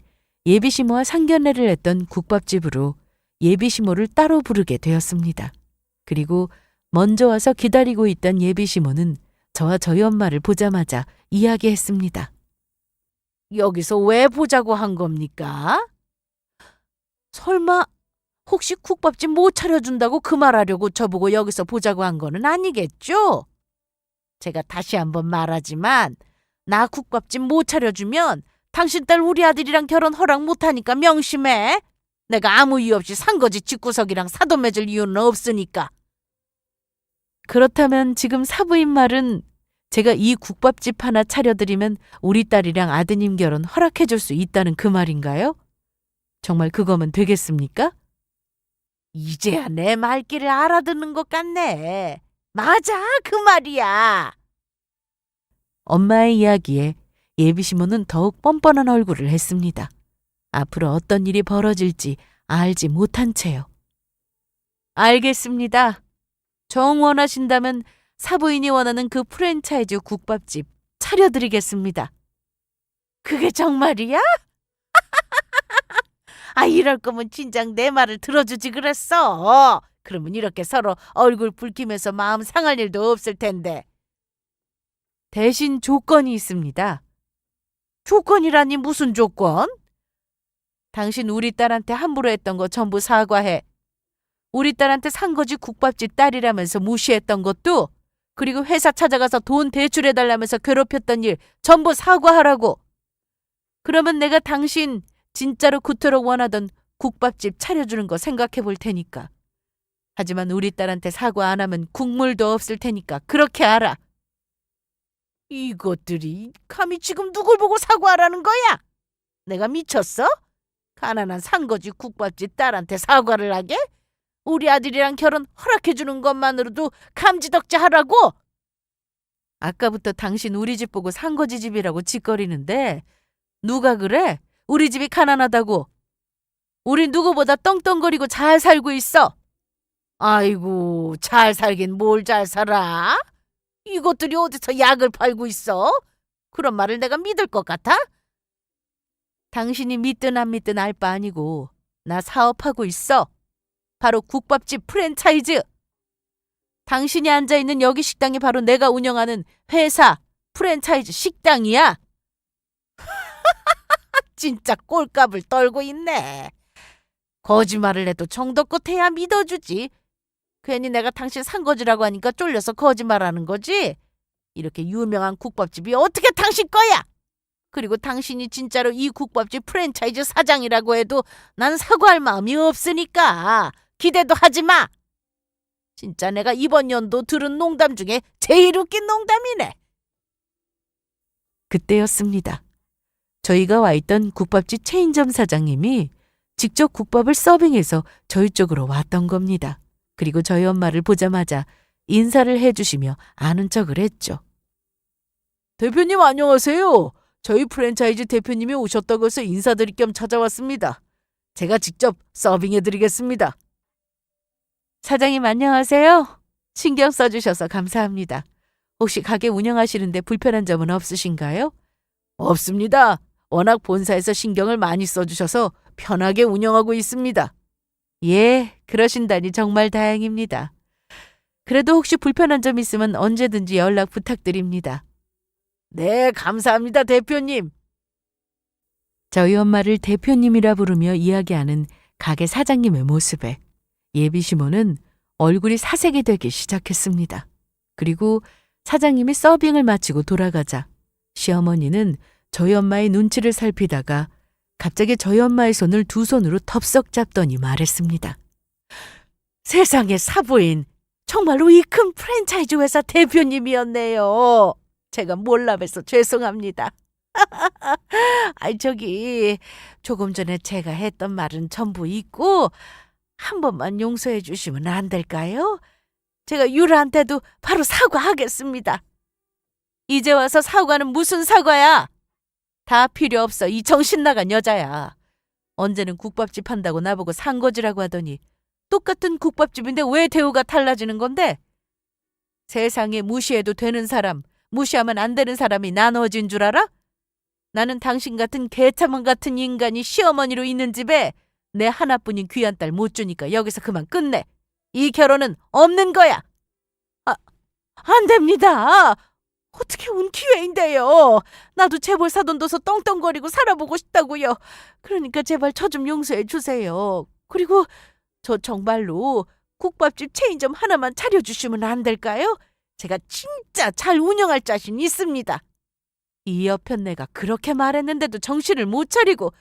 예비 시모와 상견례를 했던 국밥집으로 예비 시모를 따로 부르게 되었습니다. 그리고 먼저 와서 기다리고 있던 예비 시모는 저와 저희 엄마를 보자마자 이야기했습니다. 여기서 왜 보자고 한 겁니까? 설마 혹시 국밥집 못 차려준다고 그 말하려고 저보고 여기서 보자고 한 거는 아니겠죠? 제가 다시 한번 말하지만 나 국밥집 못 차려주면 당신 딸 우리 아들이랑 결혼 허락 못하니까 명심해. 내가 아무 이유 없이 산 거지 집구석이랑 사돈 맺을 이유는 없으니까. 그렇다면 지금 사부인 말은 제가 이 국밥집 하나 차려드리면 우리 딸이랑 아드님 결혼 허락해줄 수 있다는 그 말인가요? 정말 그거면 되겠습니까? 이제야 내 말귀를 알아듣는 것 같네. 맞아, 그 말이야. 엄마의 이야기에 예비 시모는 더욱 뻔뻔한 얼굴을 했습니다. 앞으로 어떤 일이 벌어질지 알지 못한 채요. 알겠습니다. 정 원하신다면 사부인이 원하는 그 프랜차이즈 국밥집 차려드리겠습니다. 그게 정말이야? 아, 이럴 거면 진작 내 말을 들어주지 그랬어. 그러면 이렇게 서로 얼굴 붉히면서 마음 상할 일도 없을 텐데. 대신 조건이 있습니다. 조건이라니 무슨 조건? 당신 우리 딸한테 함부로 했던 거 전부 사과해. 우리 딸한테 산 거지 국밥집 딸이라면서 무시했던 것도, 그리고 회사 찾아가서 돈 대출해달라면서 괴롭혔던 일 전부 사과하라고. 그러면 내가 당신 진짜로 그토록 원하던 국밥집 차려주는 거 생각해 볼 테니까. 하지만 우리 딸한테 사과 안 하면 국물도 없을 테니까 그렇게 알아. 이것들이 감히 지금 누굴 보고 사과하라는 거야? 내가 미쳤어? 가난한 산거지 국밥집 딸한테 사과를 하게? 우리 아들이랑 결혼 허락해주는 것만으로도 감지덕지 하라고? 아까부터 당신 우리 집 보고 산거지 집이라고 짓거리는데 누가 그래? 우리 집이 가난하다고. 우린 누구보다 떵떵거리고 잘 살고 있어. 아이고, 잘 살긴 뭘 잘 살아? 이것들이 어디서 약을 팔고 있어? 그런 말을 내가 믿을 것 같아? 당신이 믿든 안 믿든 알 바 아니고 나 사업하고 있어. 바로 국밥집 프랜차이즈. 당신이 앉아있는 여기 식당이 바로 내가 운영하는 회사 프랜차이즈 식당이야. 진짜 꼴값을 떨고 있네. 거짓말을 해도 정도껏 해야 믿어주지. 괜히 내가 당신 산거지라고 하니까 쫄려서 거짓말하는 거지. 이렇게 유명한 국밥집이 어떻게 당신 거야? 그리고 당신이 진짜로 이 국밥집 프랜차이즈 사장이라고 해도 난 사과할 마음이 없으니까 기대도 하지 마. 진짜 내가 이번 연도 들은 농담 중에 제일 웃긴 농담이네. 그때였습니다. 저희가 와 있던 국밥집 체인점 사장님이 직접 국밥을 서빙해서 저희 쪽으로 왔던 겁니다. 그리고 저희 엄마를 보자마자 인사를 해주시며 아는 척을 했죠. 대표님 안녕하세요. 저희 프랜차이즈 대표님이 오셨다고 해서 인사드릴 겸 찾아왔습니다. 제가 직접 서빙해드리겠습니다. 사장님 안녕하세요. 신경 써주셔서 감사합니다. 혹시 가게 운영하시는데 불편한 점은 없으신가요? 없습니다. 워낙 본사에서 신경을 많이 써주셔서 편하게 운영하고 있습니다. 예, 그러신다니 정말 다행입니다. 그래도 혹시 불편한 점 있으면 언제든지 연락 부탁드립니다. 네, 감사합니다, 대표님. 저희 엄마를 대표님이라 부르며 이야기하는 가게 사장님의 모습에 예비 시모는 얼굴이 사색이 되기 시작했습니다. 그리고 사장님이 서빙을 마치고 돌아가자 시어머니는 저희 엄마의 눈치를 살피다가 갑자기 저희 엄마의 손을 두 손으로 덥석 잡더니 말했습니다. 세상에 사부인, 정말로 이 큰 프랜차이즈 회사 대표님이었네요. 제가 몰라봬서 죄송합니다. 아이 저기 조금 전에 제가 했던 말은 전부 잊고 한 번만 용서해 주시면 안 될까요? 제가 유라한테도 바로 사과하겠습니다. 이제 와서 사과는 무슨 사과야? 다 필요 없어. 이 정신 나간 여자야. 언제는 국밥집 한다고 나보고 산거지라고 하더니 똑같은 국밥집인데 왜 대우가 달라지는 건데? 세상에 무시해도 되는 사람, 무시하면 안 되는 사람이 나눠진 줄 알아? 나는 당신 같은 개차만 같은 인간이 시어머니로 있는 집에 내 하나뿐인 귀한 딸 못 주니까 여기서 그만 끝내. 이 결혼은 없는 거야. 안 됩니다. 어떻게 온 기회인데요. 나도 재벌 사돈 둬서 떵떵거리고 살아보고 싶다고요. 그러니까 제발 저 좀 용서해 주세요. 그리고 저 정말로 국밥집 체인점 하나만 차려주시면 안 될까요? 제가 진짜 잘 운영할 자신 있습니다. 이 여편네가 그렇게 말했는데도 정신을 못 차리고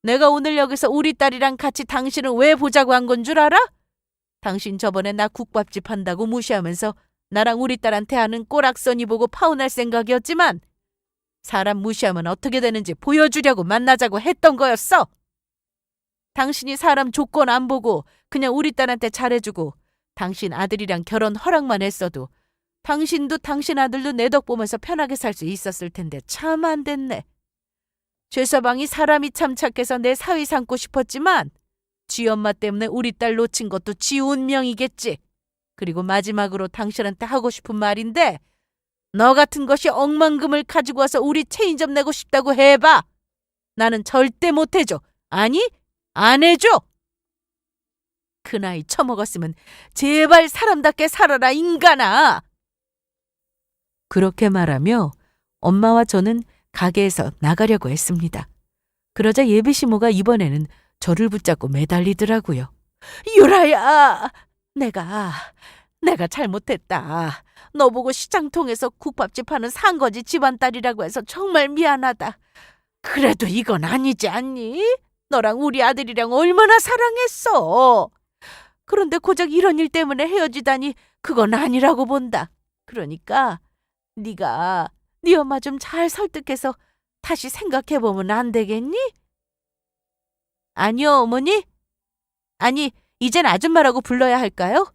내가 오늘 여기서 우리 딸이랑 같이 당신을 왜 보자고 한 건 줄 알아? 당신 저번에 나 국밥집 한다고 무시하면서 나랑 우리 딸한테 하는 꼬락서니 보고 파혼할 생각이었지만 사람 무시하면 어떻게 되는지 보여주려고 만나자고 했던 거였어. 당신이 사람 조건 안 보고 그냥 우리 딸한테 잘해주고 당신 아들이랑 결혼 허락만 했어도 당신도 당신 아들도 내 덕 보면서 편하게 살 수 있었을 텐데 참 안 됐네. 최서방이 사람이 참 착해서 내 사위 삼고 싶었지만 지 엄마 때문에 우리 딸 놓친 것도 지 운명이겠지. 그리고 마지막으로 당신한테 하고 싶은 말인데 너 같은 것이 억만금을 가지고 와서 우리 체인점 내고 싶다고 해봐. 나는 절대 못 해줘. 아니, 안 해줘. 그 나이 처먹었으면 제발 사람답게 살아라, 인간아. 그렇게 말하며 엄마와 저는 가게에서 나가려고 했습니다. 그러자 예비시모가 이번에는 저를 붙잡고 매달리더라고요. 유라야, 내가 잘못했다. 너 보고 시장 통해서 국밥집 하는 상거지 집안딸이라고 해서 정말 미안하다. 그래도 이건 아니지 않니? 너랑 우리 아들이랑 얼마나 사랑했어. 그런데 고작 이런 일 때문에 헤어지다니 그건 아니라고 본다. 그러니까 네가 네 엄마 좀 잘 설득해서 다시 생각해보면 안 되겠니? 아니요, 어머니. 아니, 이젠 아줌마라고 불러야 할까요?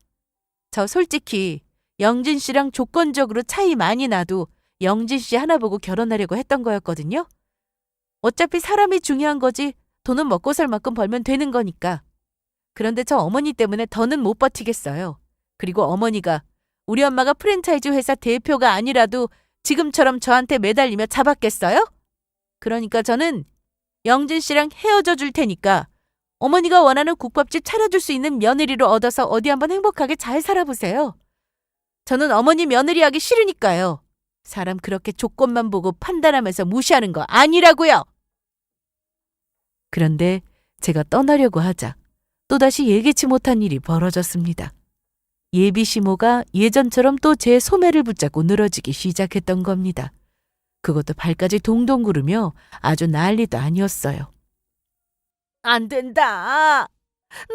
저 솔직히 영진 씨랑 조건적으로 차이 많이 나도 영진 씨 하나 보고 결혼하려고 했던 거였거든요. 어차피 사람이 중요한 거지 돈은 먹고 살 만큼 벌면 되는 거니까. 그런데 저 어머니 때문에 더는 못 버티겠어요. 그리고 어머니가 우리 엄마가 프랜차이즈 회사 대표가 아니라도 지금처럼 저한테 매달리며 잡았겠어요? 그러니까 저는 영진 씨랑 헤어져 줄 테니까 어머니가 원하는 국밥집 차려줄 수 있는 며느리로 얻어서 어디 한번 행복하게 잘 살아보세요. 저는 어머니 며느리 하기 싫으니까요. 사람 그렇게 조건만 보고 판단하면서 무시하는 거 아니라고요. 그런데 제가 떠나려고 하자 또다시 예기치 못한 일이 벌어졌습니다. 예비시모가 예전처럼 또 제 소매를 붙잡고 늘어지기 시작했던 겁니다. 그것도 발까지 동동 구르며 아주 난리도 아니었어요. 안 된다.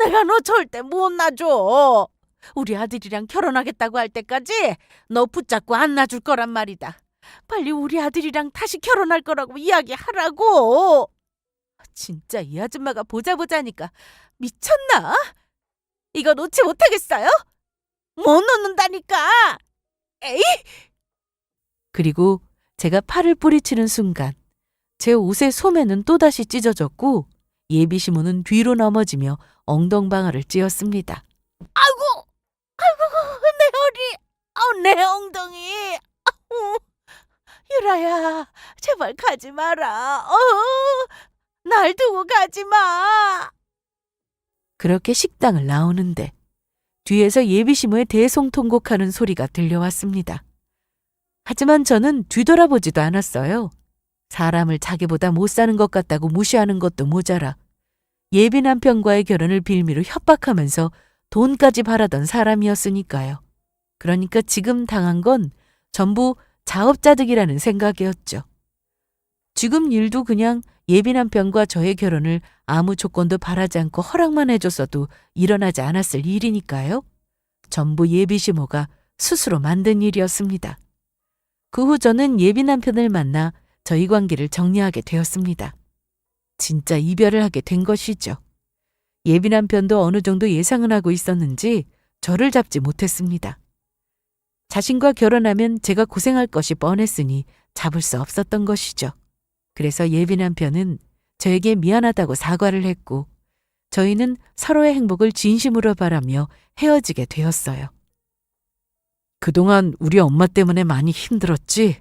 내가 너 절대 못 놔줘. 우리 아들이랑 결혼하겠다고 할 때까지 너 붙잡고 안 놔줄 거란 말이다. 빨리 우리 아들이랑 다시 결혼할 거라고 이야기하라고. 진짜 이 아줌마가 보자니까 미쳤나? 이거 놓지 못하겠어요? 못 놓는다니까. 에이! 그리고 제가 팔을 뿌리치는 순간 제 옷의 소매는 또다시 찢어졌고 예비시모는 뒤로 넘어지며 엉덩방아를 찧었습니다. 아이고, 내 허리, 내 엉덩이. 아우, 유라야, 제발 가지 마라. 날 두고 가지 마. 그렇게 식당을 나오는데 뒤에서 예비시모의 대성통곡하는 소리가 들려왔습니다. 하지만 저는 뒤돌아보지도 않았어요. 사람을 자기보다 못 사는 것 같다고 무시하는 것도 모자라 예비 남편과의 결혼을 빌미로 협박하면서 돈까지 바라던 사람이었으니까요. 그러니까 지금 당한 건 전부 자업자득이라는 생각이었죠. 지금 일도 그냥 예비 남편과 저의 결혼을 아무 조건도 바라지 않고 허락만 해줬어도 일어나지 않았을 일이니까요. 전부 예비시모가 스스로 만든 일이었습니다. 그 후 저는 예비 남편을 만나 저희 관계를 정리하게 되었습니다. 진짜 이별을 하게 된 것이죠. 예비 남편도 어느 정도 예상은 하고 있었는지 저를 잡지 못했습니다. 자신과 결혼하면 제가 고생할 것이 뻔했으니 잡을 수 없었던 것이죠. 그래서 예비 남편은 저에게 미안하다고 사과를 했고 저희는 서로의 행복을 진심으로 바라며 헤어지게 되었어요. 그동안 우리 엄마 때문에 많이 힘들었지?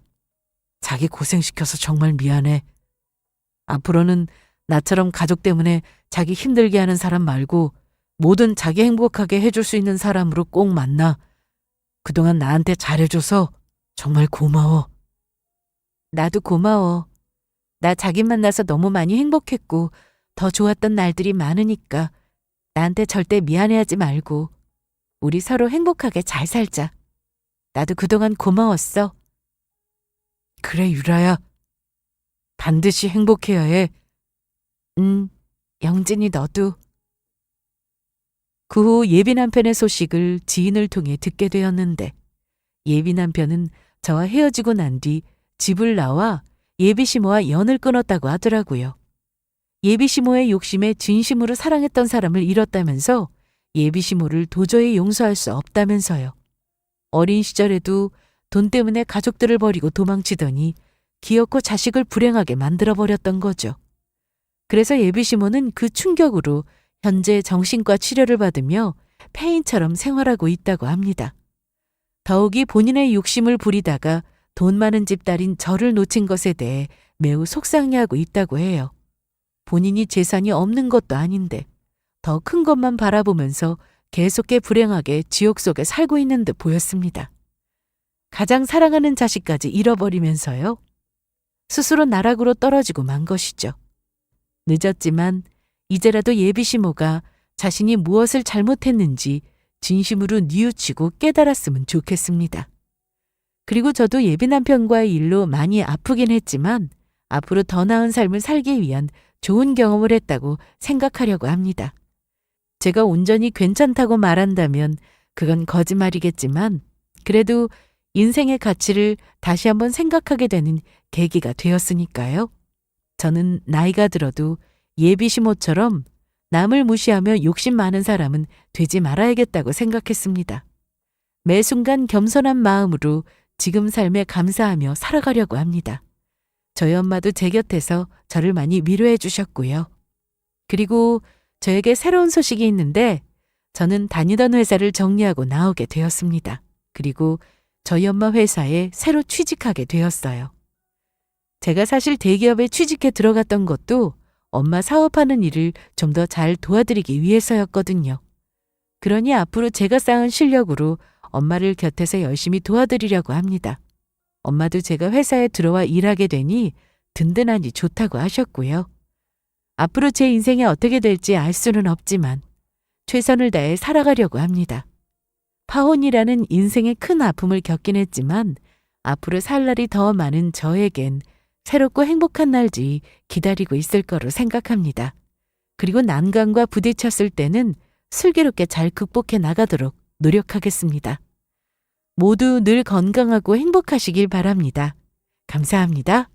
자기 고생시켜서 정말 미안해. 앞으로는 나처럼 가족 때문에 자기 힘들게 하는 사람 말고 뭐든 자기 행복하게 해줄 수 있는 사람으로 꼭 만나. 그동안 나한테 잘해줘서 정말 고마워. 나도 고마워. 나 자기 만나서 너무 많이 행복했고 더 좋았던 날들이 많으니까 나한테 절대 미안해하지 말고 우리 서로 행복하게 잘 살자. 나도 그동안 고마웠어. 그래, 유라야. 반드시 행복해야 해. 영진이 너도. 그 후 예비 남편의 소식을 지인을 통해 듣게 되었는데 예비 남편은 저와 헤어지고 난 뒤 집을 나와 예비 시모와 연을 끊었다고 하더라고요. 예비 시모의 욕심에 진심으로 사랑했던 사람을 잃었다면서 예비 시모를 도저히 용서할 수 없다면서요. 어린 시절에도 돈 때문에 가족들을 버리고 도망치더니 기어코 자식을 불행하게 만들어버렸던 거죠. 그래서 예비 시모는 그 충격으로 현재 정신과 치료를 받으며 폐인처럼 생활하고 있다고 합니다. 더욱이 본인의 욕심을 부리다가 돈 많은 집 딸인 저를 놓친 것에 대해 매우 속상해하고 있다고 해요. 본인이 재산이 없는 것도 아닌데 더 큰 것만 바라보면서 계속해 불행하게 지옥 속에 살고 있는 듯 보였습니다. 가장 사랑하는 자식까지 잃어버리면서요. 스스로 나락으로 떨어지고 만 것이죠. 늦었지만 이제라도 예비 시모가 자신이 무엇을 잘못했는지 진심으로 뉘우치고 깨달았으면 좋겠습니다. 그리고 저도 예비 남편과의 일로 많이 아프긴 했지만 앞으로 더 나은 삶을 살기 위한 좋은 경험을 했다고 생각하려고 합니다. 제가 온전히 괜찮다고 말한다면 그건 거짓말이겠지만 그래도 인생의 가치를 다시 한번 생각하게 되는 계기가 되었으니까요. 저는 나이가 들어도 예비 시모처럼 남을 무시하며 욕심 많은 사람은 되지 말아야겠다고 생각했습니다. 매 순간 겸손한 마음으로 지금 삶에 감사하며 살아가려고 합니다. 저희 엄마도 제 곁에서 저를 많이 위로해 주셨고요. 그리고 저에게 새로운 소식이 있는데 저는 다니던 회사를 정리하고 나오게 되었습니다. 그리고 저희 엄마 회사에 새로 취직하게 되었어요. 제가 사실 대기업에 취직해 들어갔던 것도 엄마 사업하는 일을 좀 더 잘 도와드리기 위해서였거든요. 그러니 앞으로 제가 쌓은 실력으로 엄마를 곁에서 열심히 도와드리려고 합니다. 엄마도 제가 회사에 들어와 일하게 되니 든든하니 좋다고 하셨고요. 앞으로 제 인생이 어떻게 될지 알 수는 없지만 최선을 다해 살아가려고 합니다. 파혼이라는 인생의 큰 아픔을 겪긴 했지만 앞으로 살 날이 더 많은 저에겐 새롭고 행복한 날이 기다리고 있을 거로 생각합니다. 그리고 난관과 부딪혔을 때는 슬기롭게 잘 극복해 나가도록 노력하겠습니다. 모두 늘 건강하고 행복하시길 바랍니다. 감사합니다.